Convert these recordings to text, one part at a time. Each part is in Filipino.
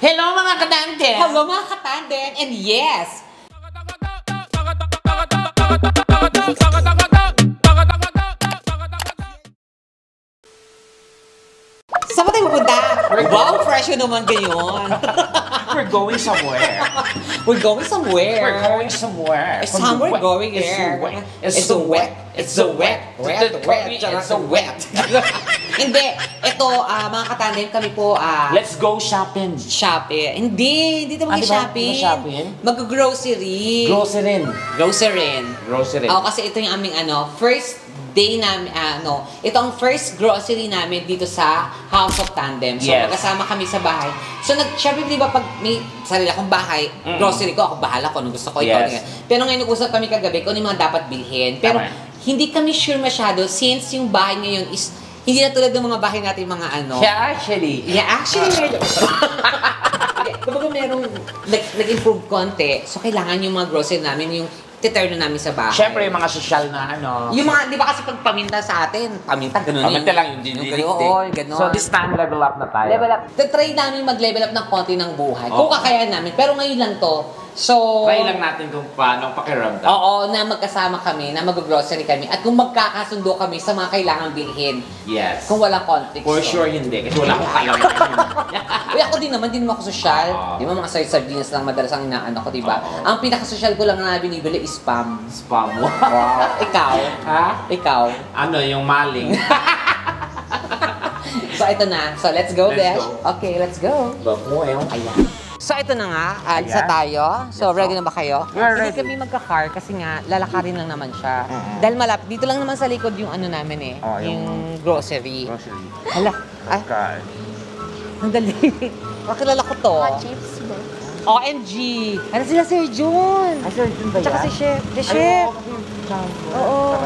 Hello mga katandem! Hello mga katandem! And yes! Saan ba tayo pupunta? Wow, fresh yun naman ganyan. We're going somewhere. We're going somewhere. We're going somewhere. Somewhere going there. It's so wet. It's so wet. It's so wet. Hindi. Ito, mga katandem, kami po, Let's go shopping. shopping. Hindi tayo mag-shopping. Mag-shopping? Mag-grocery. Grocerin. Grocery. Oo, kasi ito yung aming first day namin, ito ang first grocery namin dito sa House of Tandem. So, Yes. magkasama kami sa bahay. So, syempre, di ba, pag may sarili akong bahay, grocery ko, ako bahala ko, anong gusto ko, ikaw. Yes. Pero ngayon, nag-usap kami kagabi kung ano yung mga dapat bilhin. Pero, hindi kami sure masyado since yung bahay ngayon is, hindi na tulad ng mga bahay natin, mga Yeah, actually. meron. Kumbaga merong nag-improve konti. So, kailangan yung mga grocery namin, yung titerno namin sa bahay. Siyempre, yung mga social na Yung mga, di ba kasi pag paminta sa atin, ganun Paminta lang yung gano'n. So this time, level up na tayo. Level up. Try namin mag-level up ng konti ng buhay. Kung kakayahan namin. Pero ngayon lang to. So, try lang natin kung paano pakiramdam. oo, na magkasama kami, na mag-grocery kami, at kung magkakasundo kami sa mga kailangan bilhin. Yes. Kung walang conflict. For sure hindi. Kasi wala akong alam. Uy, ako din naman ako sosyal. Di ba mga sardines lang madalas ang inaano ko, di ba? Ang pinaka-sosyal ko lang na binibili is spam. Spam. Wow. Ikaw? Ha? Ikaw? Ano, yung maling. So, ito na. So, let's go, Let's Besh. go. Okay, let's go. Bago eh. Ayan. So, ito na nga. Alis na tayo. So, ready na ba kayo? We're Hindi ready. kami magka-car kasi nga, lalakarin lang naman siya. Dahil malapit. Dito lang naman sa likod yung ano namin eh. Oh, yung grocery. Grocery. Hala. Ay, Okay. ang dali. Makilala ko to. Chips ba? OMG. Ano sila, Sir Jun? Ay, sir, dun ba yan? Tsaka si Chef. The Chef. Oo.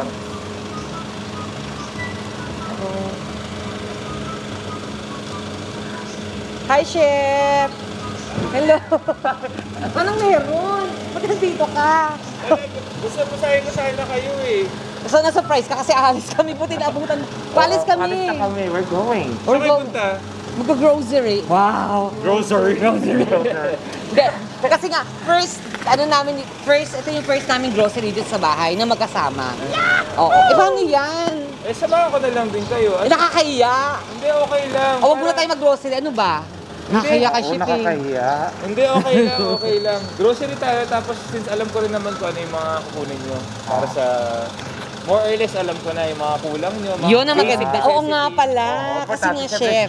Hi, Chef! Hello! Anong meron? Ba't nandito ka? Gusto ko sana kayo eh. So, na-surprise ka kasi alis kami. Buti naabutan. Paalis kami. Alis na kami. We're going. We're Saan kayo going. punta? Mag-grocery. Wow! Grocery. Hindi. Kasi nga, ito yung first namin grocery dito sa bahay na magkasama. Oo. Paano yan? Eh, samahan ko na lang din kayo. Nakakahiya. Hindi, okay lang. O, wag muna tayo mag-grocery. Ano ba? Nakakahiya ka, shipping. Nakakahiya. Hindi, okay lang. Grocery tayo, tapos since alam ko rin naman kung ano yung mga kukunin nyo. Para sa... More or less, alam ko na yung mga kulang nyo. Yun ang maganda. Oo nga pala. Kasi nga, Chef.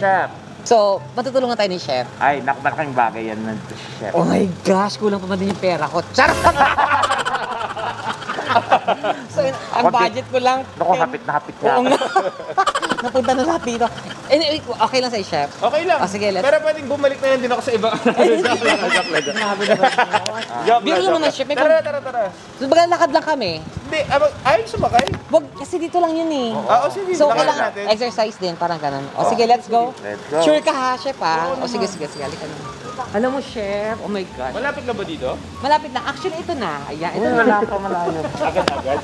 So, matutulungan tayo ni Chef. Ay, nakakang bagay yan ng chef. Oh my gosh, kulang pa ba din yung pera ko? Charot! So, ang budget ko lang... Naku, hapit na Oo nga. Napunta na lahat dito. Anyway, okay lang sa'yo, Chef? Okay lang. Oh, sige, let's... Pero pwedeng bumalik na lang din ako sa ibang... Grabe naman. Biro naman, Chef. Tara. So, lakad lang kami. Hindi, ayaw sumakay. Wag, kasi dito lang yun eh. Sige. So, lakad kailangan natin. exercise din, parang ganun. O sige, let's go. Let's go. Sure ka ha, Chef ha? O sige, halika na. Alam mo, Chef, oh my God. Malapit na ba dito? Malapit na. Actually, ito na. Ayan, ito Uy, na. wala pa malayo. Agad-agad.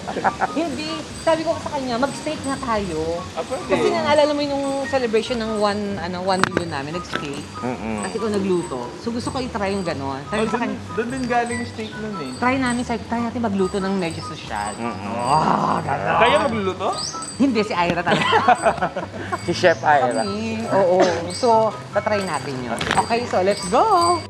Hindi. Sabi ko sa kanya, mag-steak na tayo. Pwede. Kasi naalala mo yung celebration ng 1 million namin, nag-steak. Kasi ko nagluto. So gusto ko i-try yung gano'n. Sabi ko sa kanya, Doon din galing yung steak nun eh. try natin magluto ng medyo social. Kaya magluluto? Hindi, si Ira talaga. Si Chef Ira. Kami. Oo. So, tatry natin yun. Okay, so let's go!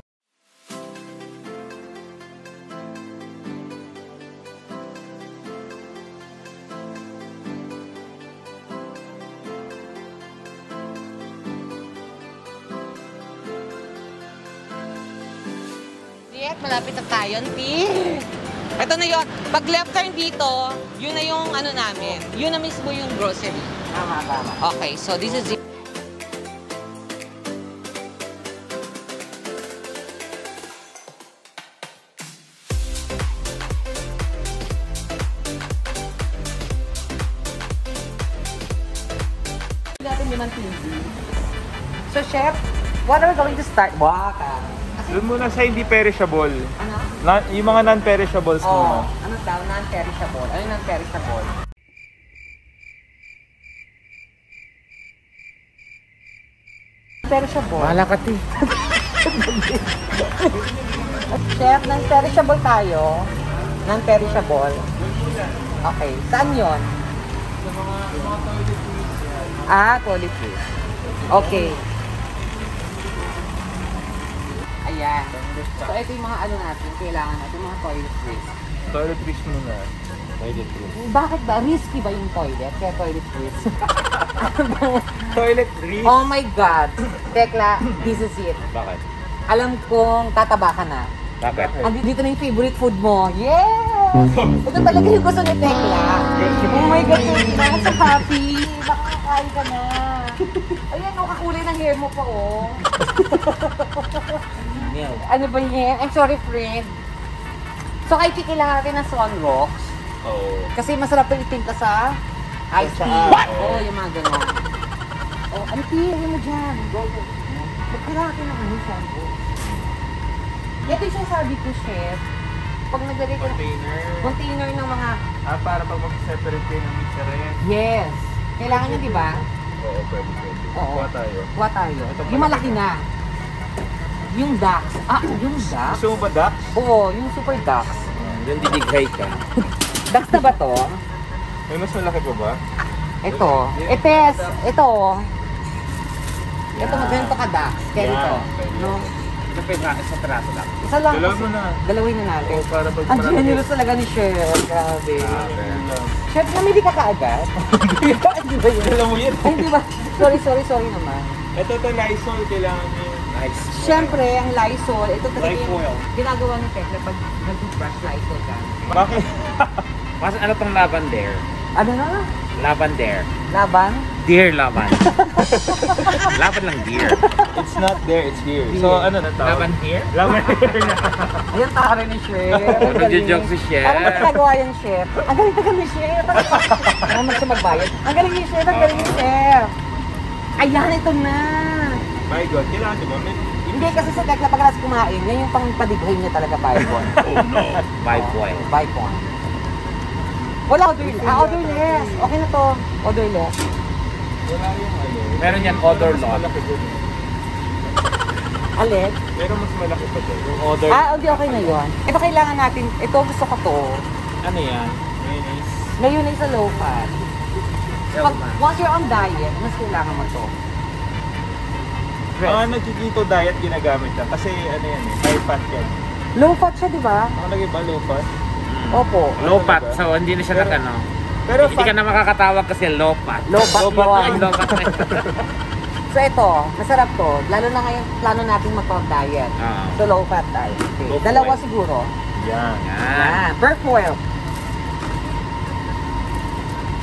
Malapit na tayo, Auntie. Ito na yun. Pag left turn dito, yun na yung ano namin. Yun na mismo yung grocery. Tama. Okay, so this is it. Natin yun ang TV. So, Chef, what are we going to start? Waka. Doon muna sa hindi perishable. Ano? Yung mga non-perishables muna. Ano daw? Non-perishable. Ano yung non-perishable? Perishable. Bahala ka, ti. Chef, non-perishable tayo. Non-perishable. Okay, saan yun? Toiletries. Okay. Ayan. So, ito yung mga ano natin, kailangan natin, mga toiletries. Toiletries muna. Toiletries. Bakit ba? Risky ba yung toilet? Kaya toiletries. Toiletries? Oh my God. Tekla, this is it. Bakit? Alam kong tataba ka na. Bakit? Andito na yung favorite food mo. Yes! Ito talaga yung gusto ni Tekla. Oh my God, Tekla. So happy. Makakain ka na. Ayan, kakulay ng hair mo pa, oh. Ano ba yan? I'm sorry, friend. So, kay Kiki lahat ng sunrocks. Oo. Kasi masarap yung itimpla sa iced tea. Oo, yung mga gano'n. Oh, ano Kiki? Ano mo dyan? Go. Ba't kailangan ng ano, shampoo? Ito yung sinasabi ko, chef. Pag naglagay ka ng container ng mga... para pag mag-separate kayo ng mixerin. Yes. Kailangan yun, di ba? Oo, pwede. Oo. Kuha tayo. Kuha tayo. Yung malaki na. Yung Dax. Yung Dax? Gusto mo ba Dax? Oo, yung Super Dax. Yung didighay ka. Dax na ba to? May mas malaki pa ba? Ito. Epes. Ito. Ito, ganito ka Dax. Kaya ito. No? Ito pa sa trato lang. Isa lang. Dalawa mo na. Dalawin na natin. Oo, para pag Ang marami- generous talaga ni Chef. Grabe. Ayun lang. Chef, namili ka kaagad? Hindi ba yun? Alam mo yan. Ay, hindi ba? Sorry naman. Ito Lysol, kailangan niyo. Nice. Siyempre, ang Lysol, ito talaga Life yung oil. ginagawa ni Tekla pag nag-brush Lysol ka. Bakit? Mas ano tong lavender? Ano na? Lavender. Laban? Deer laban. Laban lang deer. It's not there, it's here. So ano na tawag? Laban here? Laban here na. Ayun, taka rin ni Chef. Ang Nagjo-joke galing. si Chef. Ano ba ginagawa yan, Chef? Ang galing ni Chef. Ano man siya magbayad? Ang galing ni Chef, ang galing ni Chef. Ayan, ito na. My God, kailangan diba? Hindi kasi sa Tekla pag alas kumain, yan yung pang padighay niya talaga 5 point. Oh no. 5 point. 5 point. Wala odorless. Okay na to. Odorless. Wala yung ano. Meron yan odor Mas lot. malaki dun. Alin? Pero mas malaki pa dun. Yung odor. Hindi okay na yon. Ito kailangan natin, ito gusto ko to. Ano yan? Mayonnaise. Ngayon ay sa low fat. Pag, once you're on diet, mas kailangan mo to. Nagkikito diet ginagamit lang. Kasi ano yan eh, high fat yan. Low fat siya, di ba? Ano lagi ba low fat? Opo. Low fat. So hindi na siya Pero- ano. Pero Hindi ka na makakatawag kasi low fat. Low fat Low fat yun. Low fat. So ito, masarap to. Lalo na ngayon, plano natin mag-diet. Oo. So low fat tayo. Okay. Low Dalawa fat. siguro. yan. Yan. Perk oil.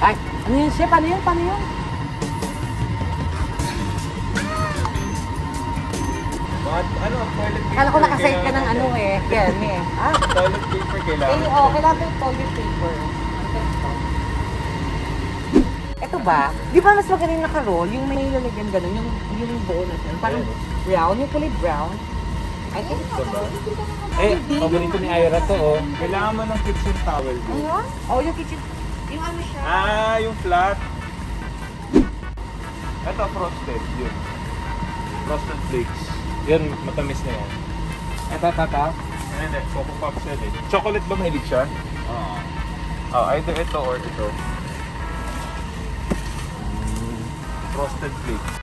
Ay, ano yun, chef? Paano yun? Ano, toilet paper. Kala ko nakasite ka ng kailangan ano natin. Yan eh. Toilet paper kailangan. Kailangan ko yung toilet paper. Ito ba? Di ba mas magaling naka-roll? Yung may lalagyan gano'n, yung buo na siya. Parang brown, yung kulay brown. I think Ito ba? Paborito ni Ira to oh. Kailangan mo ng kitchen towel din. Ayun? Oh, yung kitchen. Yung ano siya. Yung flat. Ito, frosted. Yun. Frosted flakes. Yan, matamis na yan. Ito. Hindi, Coco Pops yan eh. Chocolate ba mahilig siya? Oo. Either ito or ito. Frosted flakes.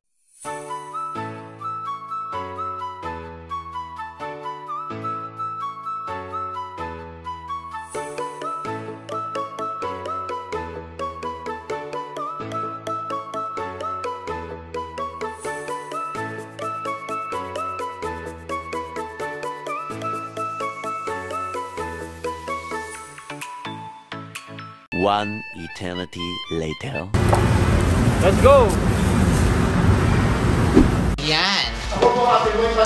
One eternity later. Let's go! Yan.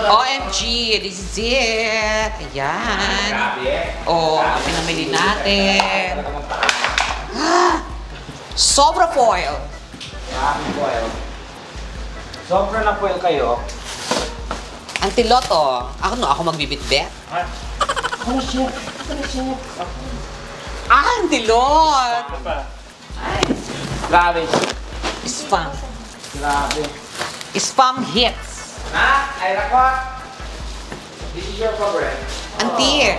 OMG, this is it. Ayan. Oh, pinamili natin. Sobra foil. Sobra na foil kayo. Antiloto. Ako magbibitbet. Antilot! Ano pa? Grabe. Spam. Grabe. Spam hits. Ha? Ira ko. This is your favorite. Auntie!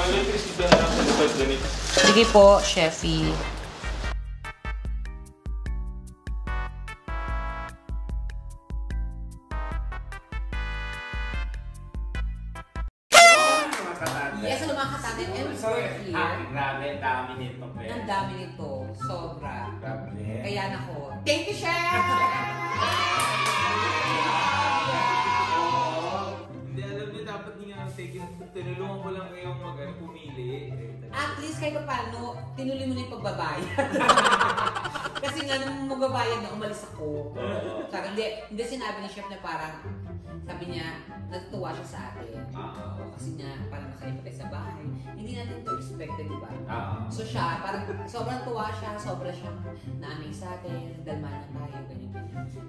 Ang electricity na lang sa likod ganito. Sige po, Chefy. Yes, ano mga kasatin? And we're here. Grabe, dami nito. Ang dami nito. Sobra. Grabe. Kaya nako. Thank you, Chef! Hindi, alam niyo, dapat niyo nga tinulungan ko lang kayong pumili. At least kahit paano, tinuloy mo na yung pagbabayad. Kasi nga nung magbabayad na umalis ako. Saka, hindi sinabi ni Chef na parang, sabi niya, natutuwa siya sa atin. Kasi nga, parang nakalipat tayo sa bahay. Hindi natin ito expected, di ba? So siya, parang sobrang tuwa siya, sobrang siyang na-amaze sa atin, dalman na tayo, ganyan.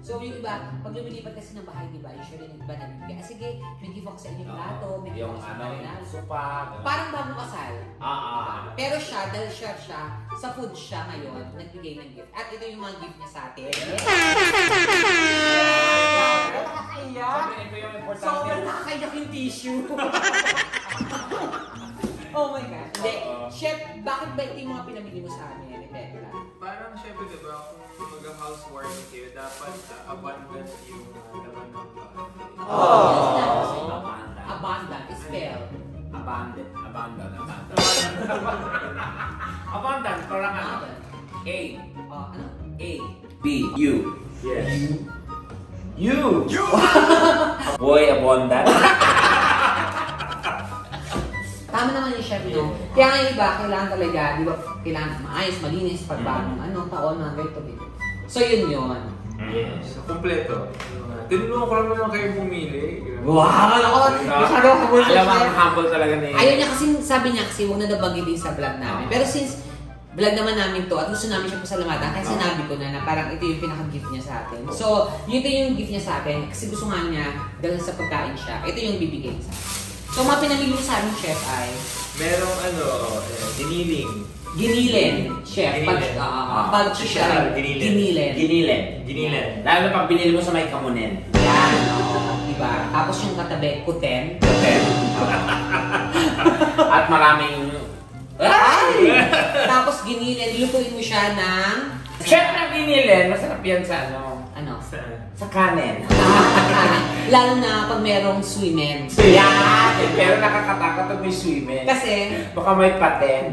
So yung iba, pag lumilipat kasi ng bahay, di ba, usually yung iba nabibigay, sige, may give ako sa inyong plato, may give ako sa inyong supa. parang bagong kasal. Pero siya, dahil siya, sa food siya ngayon, nagbigay ng gift. At ito yung mga gift niya sa atin. Ito yung importante. Sobrang nakakaiyak yung tissue. Oh my God. Hindi. Chef, bakit ba ito yung mga pinamili mo sa amin? Rebecca? Parang syempre, diba, kung mag-housewarming kayo, dapat abundant yung laman ng bahay. Abundant. Spell. Abandon. Abandon, parang ano? A. Ano? A. B. U. Yes. You! Boy, abundant. Tama naman yung chef, no? Kaya nga yung iba, kailangan talaga, di ba? Kailangan maayos, malinis, pagbagong taon, mga ganito. So yun yun. Yes. So, kompleto. Tinulungan ko lang naman kayo pumili. Wow! Ako, masyado ako humble Alam mo, humble talaga ni... Ayaw niya kasi, sabi niya kasi, huwag na nabanggitin sa vlog namin. Pero since vlog naman namin to at gusto namin siya pasalamatan kasi sinabi ko na parang ito yung pinaka-gift niya sa atin. So, ito yung gift niya sa atin kasi gusto nga niya dahil sa pagkain siya. Ito yung bibigay sa atin. So, mga pinamili mo sa amin, Chef, ay... Merong giniling. Ginilen, Chef. Pag-chicharon. Ginilen. Lalo na pag binili mo sa may kamunin. Yan, diba? Tapos yung katabi, kuten. At maraming... Ay! Tapos ginilen, lutuin mo siya ng... Siyempre ang ginilen, masarap yan sa ano? Ano? Sa kanin. Lalo na pag merong swimming. Yan! Pero nakakatakot pag may swimming. Kasi... Baka may paten.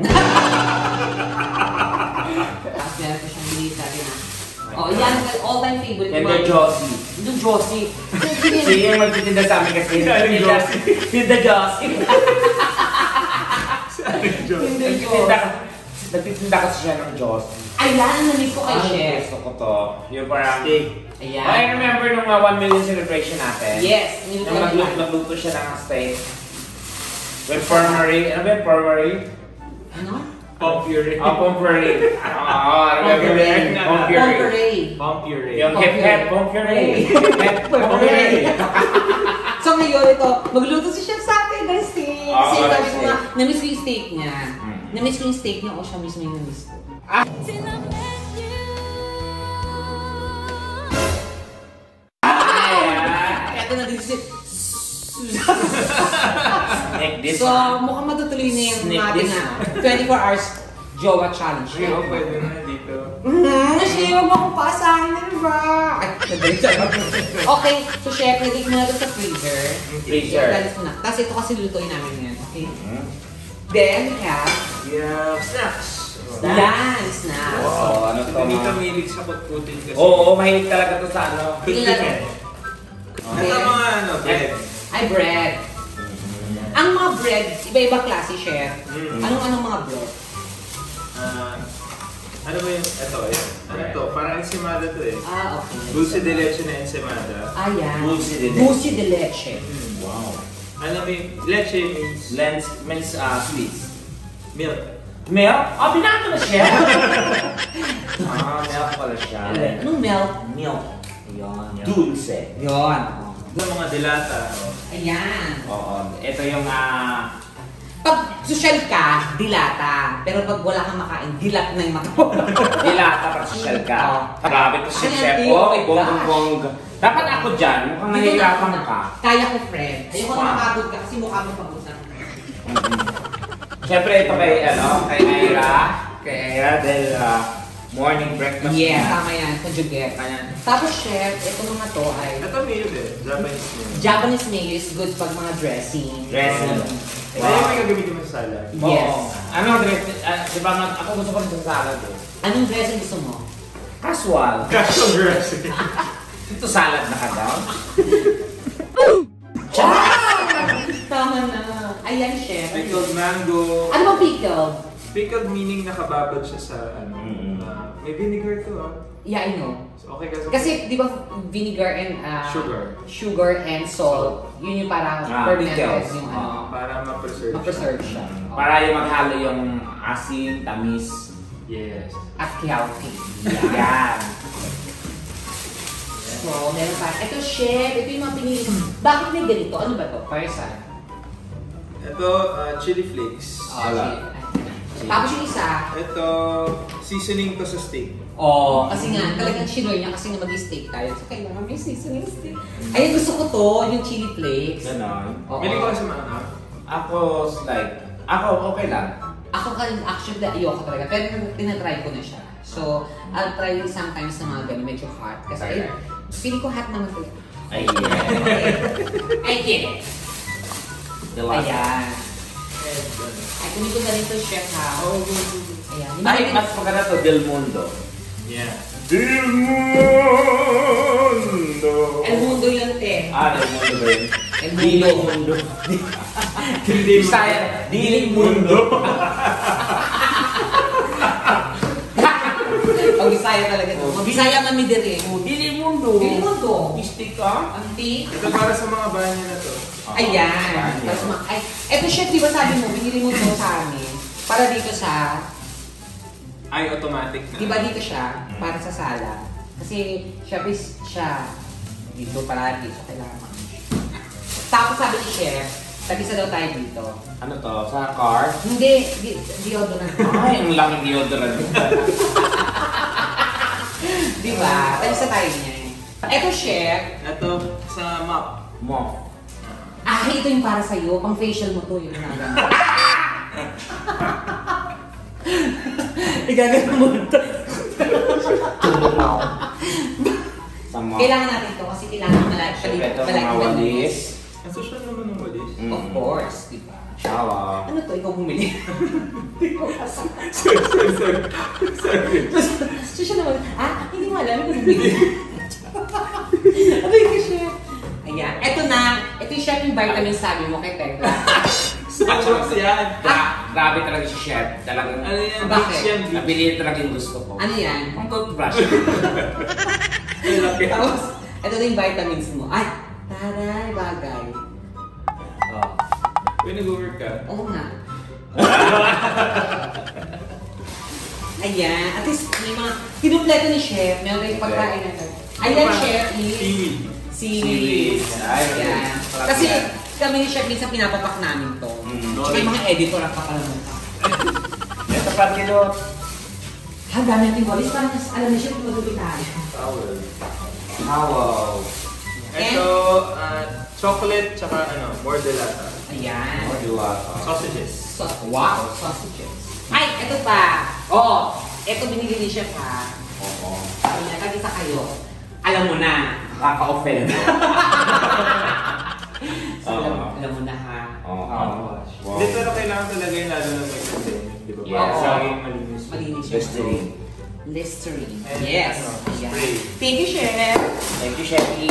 Tapos meron ko siyang binili sa atin na. Oh, yan, all-time favorite. Yan yung Josie. Yung Josie. Sige, yung magtitinda sa amin kasi. Tinda Josie. Nagtitinda kasi siya ng Josie. Ayan, ang namiss ko kay Chef. Gusto ko to. Yung parang... Steak. Ayan. I remember nung 1 million celebration natin. Yes. Nung nagluto siya ng steak. With pormery. Ano ba yung pormery? Ano? Pompury. Pompury. Pompury. Pompury. Yung hip-hip pompury. Hip-hip pompury. So ngayon ito, magluto si Chef sa atin ng steak. Kasi sabi ko nga, namiss ko yung steak niya. Namiss ko yung steak niya o siya mismo yung namiss ko. Ito na din si... So, mukhang matutuloy na yung ating 24 hours Jowa Challenge. Pwede na dito. Chef, huwag mo akong paasahin na ba? Okay, so Chef, nilagay mo na ito sa freezer. Italis mo na. Tapos ito kasi lutuin namin ngayon, okay? Then, we have... Snacks. Yan, snacks. Wow, ano to? Hindi kami hilig sa putputin kasi. Oo, mahilig talaga to sa ano. Ito Ito mga bread. Ay, bread. Ang mga bread, iba-iba klase, Chef. Anong mga bread? Ano ba yung, ano to? Parang ensimada to eh. Okay. Dulce de leche na ensimada. Ayan. Dulce de leche. Dulce de leche. Wow. Ano ba yung, leche means Sweets. milk. Milk? Binato na siya. Milk pala siya. Anong milk? Milk. Yun. Dulce. Yun. Yung mga delata. Ayan. Oo. Ito yung Pag social ka, dilata. Pero pag wala kang makain, dilat na yung mata. dilata pag social ka. Grabe to si Ayan, Chef. oh my Bong. Dapat ako dyan, mukhang nahihirapan ka. Kaya ko, friend. Ayoko na makabot ka kasi mukha mo pagod na. Siyempre ito kay Aira. Kay Aira dahil morning breakfast. Yes, tama yan. Conjugate. Tapos, chef, ito mga to ay... Ito mayo din. Japanese mayo. Japanese mayo is good pag mga dressing. Dressing. Ito yung may gagamitin mo sa salad. Yes. Ano dressing? Di ba ako gusto ko rin sa salad eh. Anong dressing gusto mo? Casual. Casual dressing. Ito salad na ka daw. Tama na. Ayan, chef. Pickled mango. Ano bang pickled? Pickled meaning nakababad siya sa ano. May vinegar to Yeah, I know. So, okay kasi. Kasi, di ba, vinegar and sugar and salt, yun yung parang fermented pickles. yung ano. Para ma-preserve. Ma-preserve siya. Para yung maghalo yung asin, tamis, Yes. At healthy. yan. So, meron pa. Ito, chef. Ito yung mga pinili. Bakit may ganito? Ano ba to? Parmesan. Ito, chili flakes. Tapos yung isa, Ito, seasoning to sa steak. kasi nga, talagang shinore niya kasi nga mag-steak tayo. So, kailangan may seasoning steak. Ayun, gusto ko to, yung chili flakes. Ganon. Oo. Bili ko kasi mga Ako okay lang. Ako actually, ayoko talaga. Pero tinatry ko na siya. So, I'll try sometimes na mga ganun, medyo hot. Kasi, feeling ko hot naman ito. Ay, yeah. I get it. Ayan. Ay, kunin ko na rin ito, chef, ha? Ayan. Ay, mas maganda to, Del Mundo. Yeah. Del Mundo! El Mundo yun, te. Del Mundo ba yun? El Mundo. Dili Mundo. Bisaya. Dili Mundo. Ang Bisaya talaga ito. Mabisaya man mi dire. Dili Mundo. Dili Mundo. Mistik ka? Anti. Ito para sa mga banyo na to. Ayan. Tapos ay, eto chef, di ba sabi mo, binili mo ito sa amin. Para dito sa, Ay, automatic na. di ba dito siya, para sa sala. Kasi chef is siya, dito palagi, so kailangan mo. Tapos sabi ni chef, tag-isa daw tayo dito. Ano to? Sa car? Hindi, deodorant. Ay, ang laking deodorant. Di ba? Tag-isa tayo niya. Eto chef, Ito, sa mop. Mo. ito yung para sa'yo, pang facial mo to, yung nagano. Igagano mo ito. Sa mo. Kailangan natin ito kasi kailangan malaki. Siyempre, ito mga walis. Ang social naman ng walis. Of course, di ba? Shawa. Ano to? Ikaw bumili? Sorry. So siya naman, hindi mo alam, ikaw bumili. Abay ka siya. Ayan, eto na. Ito yung chef yung vitamin sabi mo kay Tegra. Sachos yan. Grabe talaga si chef. Talagang, Ano yan? Bakit? Bleach yan, bleach. nabili talaga yung gusto ko. Ano yan? Ang toothbrush. Tapos, ito na yung vitamins mo. Ay, taray, bagay. Uy, nag-work ka. Oo nga. Ayan, at least may mga kinumpleto ni chef. Meron tayong pagkain natin. Ayan, chef, is Seaweed. Ayan. Kasi kami ni chef minsan pinapapak namin to. Tsaka yung mga editor ang kapalaman. Ito pa kilo. Dami natin walis. Parang alam ni chef kung magulong tayo. Wow. Ito, chocolate, tsaka mordelata. Ayan. Sausages. Wow, sausages. Ay, ito pa. Ito binili ni chef ha. Oo. Sabi niya, tag-isa kayo. Alam mo na. Kaka-offend. So, alam mo na ha. Wow. Hindi, pero kailangan talaga yung lalo na may content. Di ba? Yeah. Para laging malinis. Malinis siya. Listerine. Listerine. And Yes. Ayan. spray. Thank you, chef. Thank you, Chefy.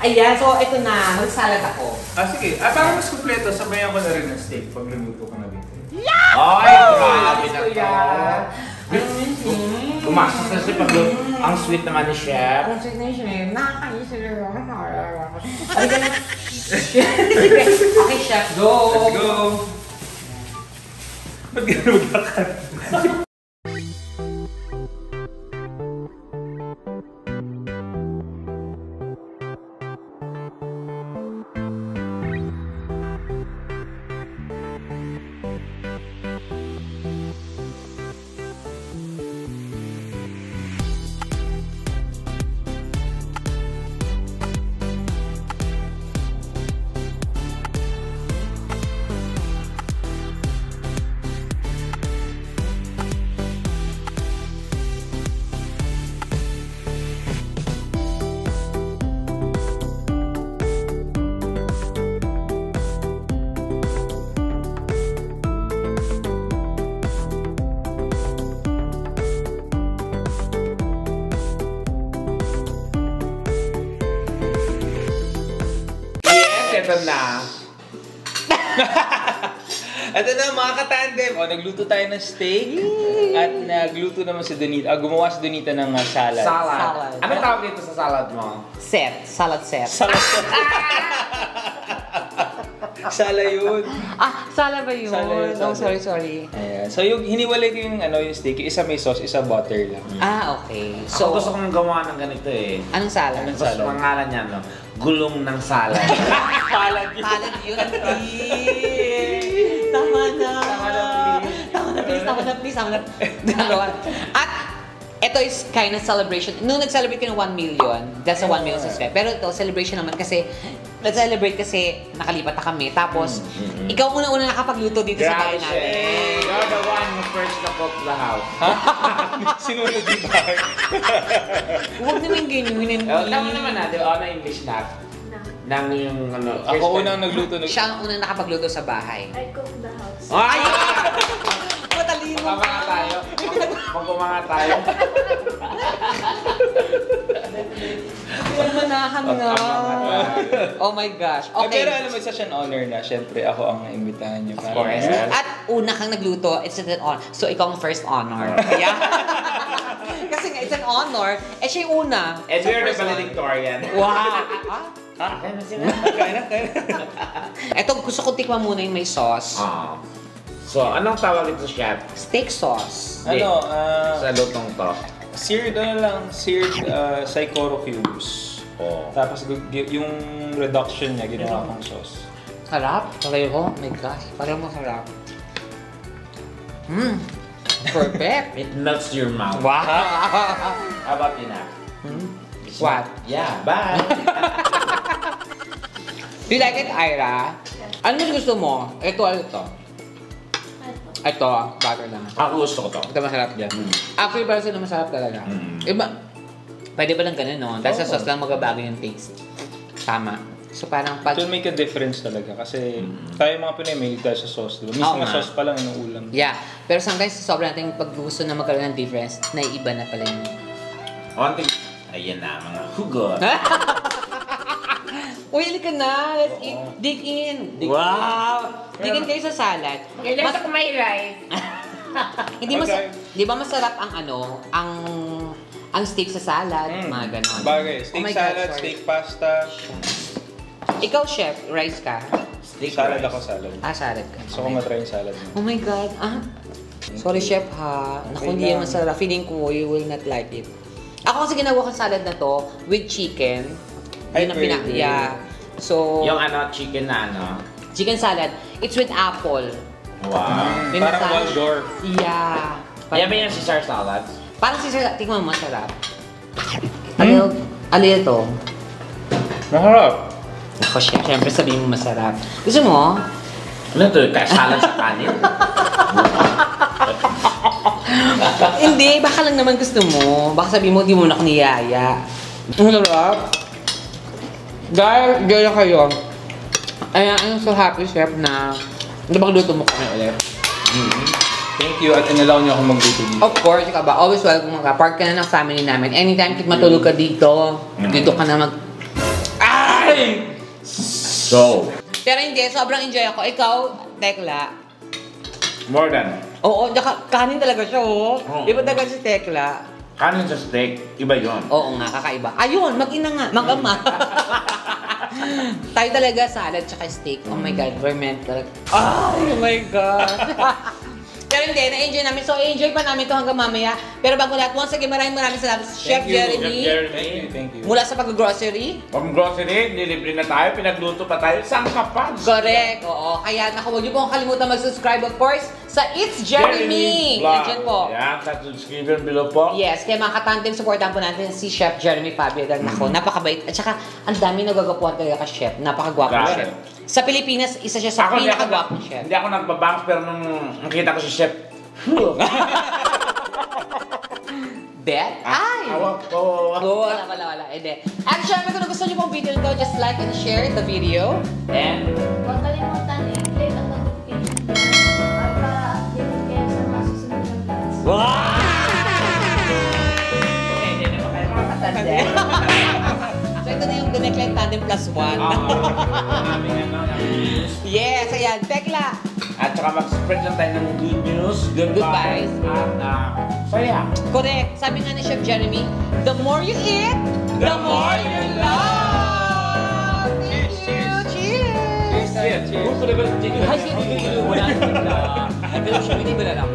Ayan, so ito na. Mag-salad ako. Sige. Para mas kumpleto, sabayan ko na rin ng steak pag lumiluto ka na dito. Ay, grabe na to. Nakakainis Gumastos na siya pag ang sweet naman ni Chef. Halika na. Okay, chef, go! Let's go! Ba't gano'n maglakad? eto na. Ito na mga katandem. O, nagluto tayo ng steak. At nagluto naman si Donita. Gumawa si Donita ng salad. Salad. Anong tawag dito sa salad mo? Salad set. Salad. Sala yun. Sala ba yun? Sala yun, Oh, sala. sorry. Ayan. So, yung hiniwalay ko yung steak. Yung isa may sauce, isa butter lang. Okay. So, So, gusto kong gawa ng ganito eh. anong salad? Anong Tapos salad? pangalan niya, no? Gulong ng salad. Salad yun. Salad yun, please. Tama na. Tama na, please. At, ito is kind of celebration. Nung nag-celebrate ko ng 1 million, that's a 1 million subscribe. Pero ito, celebration naman kasi, nag-celebrate kasi nakalipat na kami. Tapos, ikaw una-una nakapagluto dito sa bahay natin. You're the one who first to cook the house. Ha? Sinunod yung bahay. Huwag naman ganyan. Tama naman na, di ba? English na. Nang yung ano. Ako unang nagluto. Siya ang unang nakapagluto sa bahay. I cook the house. Ay! Matalino Magkumanga tayo. Magkumanga tayo. Manahan nga. Oh my gosh. Okay. Pero alam mo, it's such an honor na. Siyempre, ako ang naimbitahan niyo. Of course. At una kang nagluto, it's an honor. So, ikaw ang first honor. Yeah. Kasi nga, it's an honor. Eh, siya yung una. And So, we're the first honor. valedictorian. Wow. Kaya na sila. Kaya na. Ito, gusto ko tikman muna yung may sauce. So, anong tawag ito, chef? Steak sauce. Ano, Sa lutong to. seared Saikoro cubes. Oh. Tapos yung reduction niya, ginawa kong sauce. Sarap. Pareho. Oh my gosh. Pareho mo sarap. Perfect. It melts your mouth. Wow. How about you now? What? Yeah, bye. Do you like it, Ira? Ano mas gusto mo? Ito, ano ito? Ito, butter lang. Ako gusto ko to. Ito masarap dyan. Actually, para sila masarap talaga. Iba, pwede ba lang ganun, no? Dahil sa sauce lang magbabago yung taste. Tama. So parang pag... It will make a difference talaga kasi tayo mga Pinoy may tayo sa sauce, diba? Minsan na sauce pa lang yung ulam. Yeah. Pero sometimes sobrang natin pag gusto na magkaroon ng difference, naiiba na pala yung... One thing. Ayan na, mga hugot. Uy, halika na. Let's eat. Dig in. Wow! Dig in kayo sa salad. Kailan sa may rice? Hindi di ba masarap ang ano, ang steak sa salad, mga ganon. Bagay, steak Oh my God, salad, sorry. steak pasta. Ikaw, chef, rice ka? Salad ako, salad. Salad ka. So, kung matry yung salad mo. Oh my God. Sorry, chef, ha. Naku, hindi yan masarap. Feeling ko, you will not like it. Ako kasi ginagawa kong salad na to with chicken. Yun ang yeah. So, Yung ano, chicken na ano. chicken salad, it's with apple. Wow. May Parang masala- Waldorf. Yeah. Yan ba yung Caesar salad? Parang si Sir, tingnan mo, masarap. Ano ito? Maharap. Ako, chef, syempre sabihin mo masarap. Gusto mo? Ano to? Salad sa kanin? Hindi, baka lang naman gusto mo. Baka sabihin mo, di mo na ako niyaya. Ang sarap. Dahil, gaya kayo. Ay, I'm so happy, chef, na napagluto mo kami ulit. Thank you at inalaw niyo ako magluto dito. Of course, ikaw ba? Always welcome ka. Part ka na ng family namin. Anytime kit matulog ka dito, dito ka na Ay! So, Pero hindi, sobrang enjoy ako. Ikaw, Tekla. more than. Oo, kanin talaga siya, oh. Iba talaga si Tekla. Kanin sa steak, iba yun. Oo nga, kakaiba. Ayun, mag-ina nga, mag-ama. Tayo talaga, salad tsaka steak. Oh my God, we're meant talaga. Oh my God. Pero hindi, na-enjoy namin. So, enjoy pa namin ito hanggang mamaya. Pero bago lahat, once again, maraming salamat sa Chef Jeremy. Thank you. Mula sa pag-grocery. Pag grocery, nilibre na tayo, pinagluto pa tayo, saan ka pa? Correct, oo. Kaya naku, huwag niyo pong kalimutan mag-subscribe, of course, sa It's Jeremy. Vlog. Nandiyan po. Yan, subscribe below po. Yes, kaya mga katandem, supportan po natin si Chef Jeremy Fabio. Dahil naku, napakabait. At saka, ang dami nagagapuan talaga ka chef. Napakagwapo Grabe. chef. Sa Pilipinas, isa siya sa pinakagwapong chef. Hindi ako nagbabangs, pero nung nakita ko si chef, Bet? Ay! Awak ko. Wala. Hindi. At syempre, kung gusto niyo pong video nito, just like and share the video. And, Huwag kalimutan i-click ang notification bell para updated kayo sa mga susunod na vlogs. Wow! hindi naman kayo mga katanda. So, ito na yung Connect Life Tandem Plus 1. Naming news. Yes, ayan. Tekla. At saka mag-spread lang tayo ng good news, good Good vibes, at saya. Correct. Sabi nga ni Chef Jeremy, the more you eat, the more you love! Thank you! Cheers! Cheers! Gusto na ba? Ay, hindi ko wala. Pero siya, hindi ba lang?